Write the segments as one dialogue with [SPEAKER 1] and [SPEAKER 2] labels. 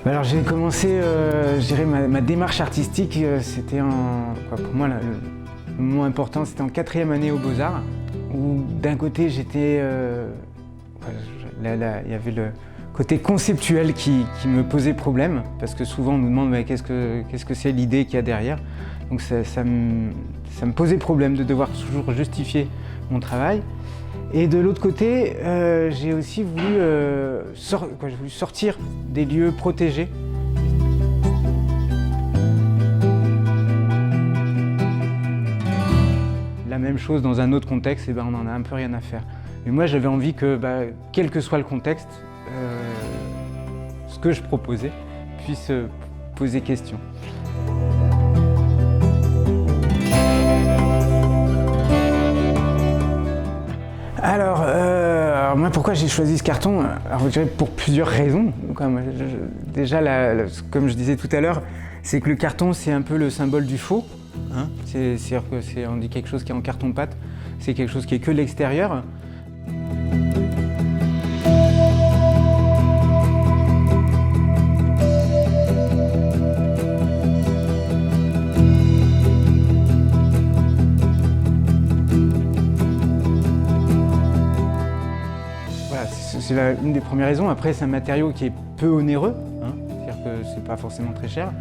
[SPEAKER 1] Alors j'ai commencé, je dirais, ma démarche artistique, c'était pour moi le moment important, c'était en 4e année aux Beaux-Arts, où d'un côté j'étais, il y avait le côté conceptuel qui me posait problème, parce que souvent on nous demande mais qu'est-ce que c'est l'idée qu'il y a derrière. Donc ça me posait problème de devoir toujours justifier mon travail. Et de l'autre côté, j'ai aussi voulu, sortir des lieux protégés. La même chose dans un autre contexte, et on n'en a un peu rien à faire. Mais moi j'avais envie que, quel que soit le contexte, ce que je proposais puisse poser question. Alors moi, pourquoi j'ai choisi ce carton? Alors, je dirais pour plusieurs raisons. Déjà, comme je disais tout à l'heure, c'est que le carton, c'est un peu le symbole du faux. Hein, c'est-à-dire que on dit quelque chose qui est en carton-pâte, c'est quelque chose qui est que l'extérieur. C'est une des premières raisons. Après, c'est un matériau qui est peu onéreux, hein, c'est-à-dire que c'est pas forcément très cher.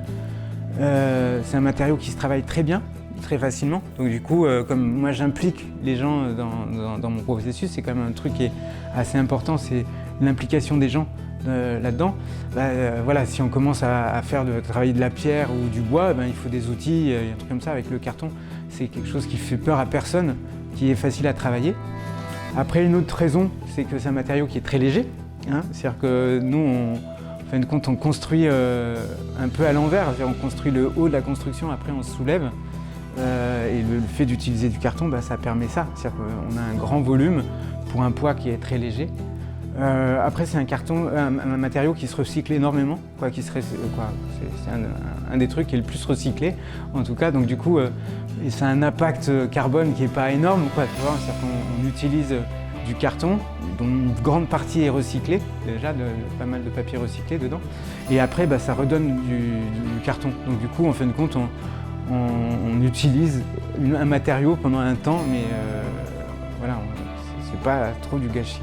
[SPEAKER 1] C'est un matériau qui se travaille très bien, très facilement. Donc du coup, comme moi j'implique les gens dans mon processus, c'est quand même un truc qui est assez important, c'est l'implication des gens là-dedans. Voilà, si on commence à travailler de la pierre ou du bois, il faut des outils, un truc comme ça. Avec le carton, c'est quelque chose qui fait peur à personne, qui est facile à travailler. Après, une autre raison, c'est que c'est un matériau qui est très léger. Hein, c'est-à-dire que nous, en fin de compte, on construit un peu à l'envers. On construit le haut de la construction, après on se soulève. Et le fait d'utiliser du carton, ça permet ça. C'est-à-dire qu'on a un grand volume pour un poids qui est très léger. Après, c'est un matériau qui se recycle énormément. C'est un des trucs qui est le plus recyclé, en tout cas. Donc du coup, c'est un impact carbone qui n'est pas énorme. C'est-à-dire qu'on utilise du carton, dont une grande partie est recyclée, déjà pas mal de papier recyclé dedans. Et après, ça redonne du carton. Donc du coup, en fin de compte, on utilise un matériau pendant un temps, mais voilà, c'est pas trop du gâchis.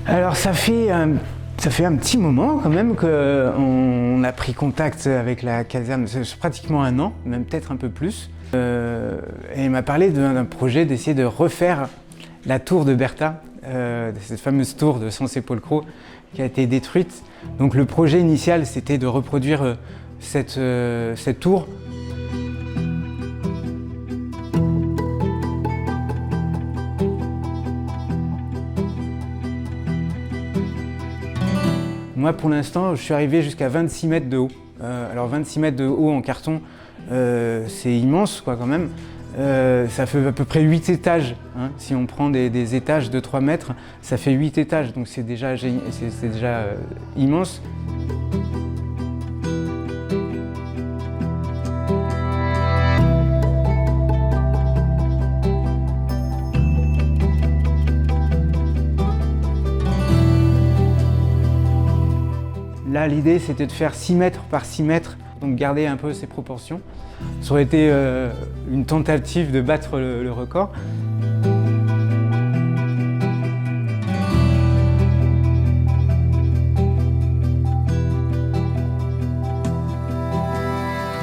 [SPEAKER 1] Alors ça fait un petit moment quand même qu'on a pris contact avec la caserne, c'est pratiquement un an, même peut-être un peu plus. Et il m'a parlé d'un projet d'essayer de refaire la tour de Bertha, cette fameuse tour de Sensé-Polcro qui a été détruite. Donc le projet initial, c'était de reproduire cette tour. Moi, pour l'instant, je suis arrivé jusqu'à 26 mètres de haut. Alors 26 mètres de haut en carton, c'est immense quand même. Ça fait à peu près 8 étages. Hein. Si on prend des étages de 3 mètres, ça fait 8 étages. Donc c'est déjà immense. Là, l'idée, c'était de faire 6 mètres par 6 mètres, donc garder un peu ces proportions. Ça aurait été une tentative de battre le record. On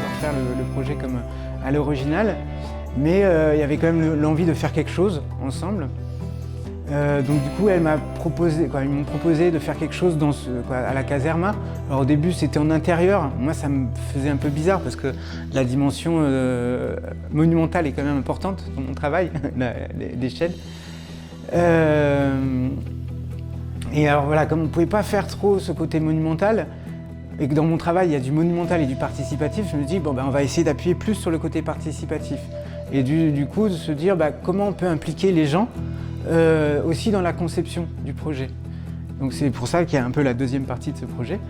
[SPEAKER 1] va faire le projet comme à l'original, mais il y avait quand même l'envie de faire quelque chose ensemble. Donc du coup, ils m'ont proposé de faire quelque chose à la caserma. Alors au début, c'était en intérieur. Moi, ça me faisait un peu bizarre parce que la dimension monumentale est quand même importante dans mon travail, l'échelle. Et alors voilà, comme on ne pouvait pas faire trop ce côté monumental, et que dans mon travail, il y a du monumental et du participatif, je me dis, on va essayer d'appuyer plus sur le côté participatif. Et du coup, de se dire, comment on peut impliquer les gens aussi dans la conception du projet. Donc c'est pour ça qu'il y a un peu la deuxième partie de ce projet.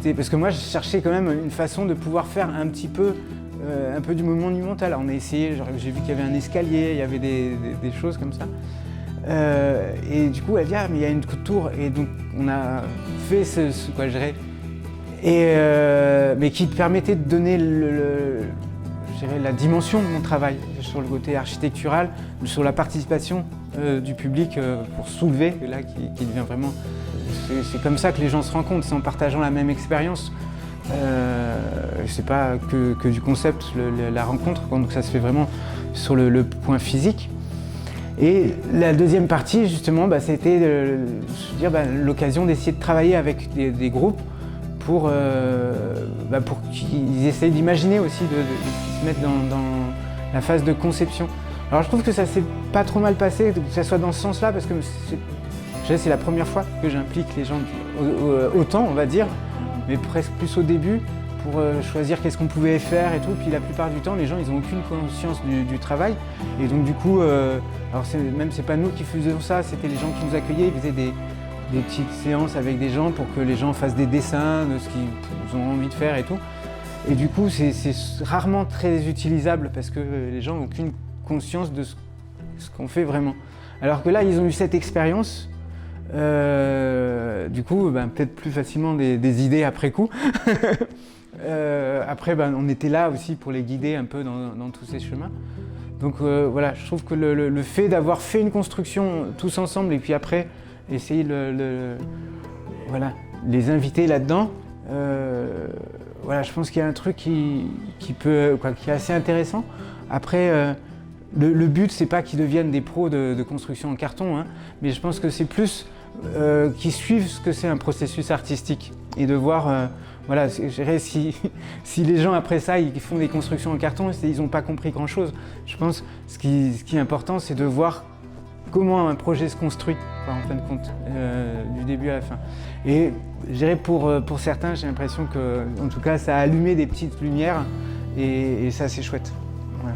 [SPEAKER 1] c'était parce que moi je cherchais quand même une façon de pouvoir faire un peu du monumental. Alors, on a essayé, j'ai vu qu'il y avait un escalier, il y avait des choses comme ça. Et du coup, elle dit ah mais il y a une tour, et donc on a fait quoi je dirais, mais qui permettait de donner je dirais, la dimension de mon travail sur le côté architectural, sur la participation du public pour soulever, là qui devient vraiment. C'est comme ça que les gens se rencontrent, c'est en partageant la même expérience. C'est pas que du concept, la rencontre, donc ça se fait vraiment sur le point physique. Et la deuxième partie, justement, c'était l'occasion d'essayer de travailler avec des groupes pour qu'ils essayent d'imaginer aussi, de se mettre dans la phase de conception. Alors je trouve que ça s'est pas trop mal passé, que ça soit dans ce sens-là, parce que c'est la première fois que j'implique les gens autant, on va dire, mais presque plus au début, pour choisir qu'est-ce qu'on pouvait faire et tout. Puis la plupart du temps, les gens, ils n'ont aucune conscience du travail. Et donc du coup, alors c'est pas nous qui faisions ça, c'était les gens qui nous accueillaient, ils faisaient des petites séances avec des gens pour que les gens fassent des dessins de ce qu'ils ont envie de faire et tout. Et du coup, c'est rarement très utilisable parce que les gens n'ont aucune conscience de ce qu'on fait vraiment. Alors que là, ils ont eu cette expérience. Du coup, peut-être plus facilement des idées après coup. Après, on était là aussi pour les guider un peu dans tous ces chemins. Donc voilà, je trouve que le fait d'avoir fait une construction tous ensemble et puis après essayer voilà, les inviter là-dedans, voilà, je pense qu'il y a un truc qui est assez intéressant. Après, le but, c'est pas qu'ils deviennent des pros de construction en carton, hein, mais je pense que c'est plus qu'ils suivent ce que c'est un processus artistique et de voir, voilà, je dirais, si les gens après ça ils font des constructions en carton, ils n'ont pas compris grand-chose. Je pense que ce qui est important, c'est de voir comment un projet se construit, en fin de compte, du début à la fin. Et je dirais pour certains, j'ai l'impression que, en tout cas, ça a allumé des petites lumières et ça, c'est chouette. Voilà.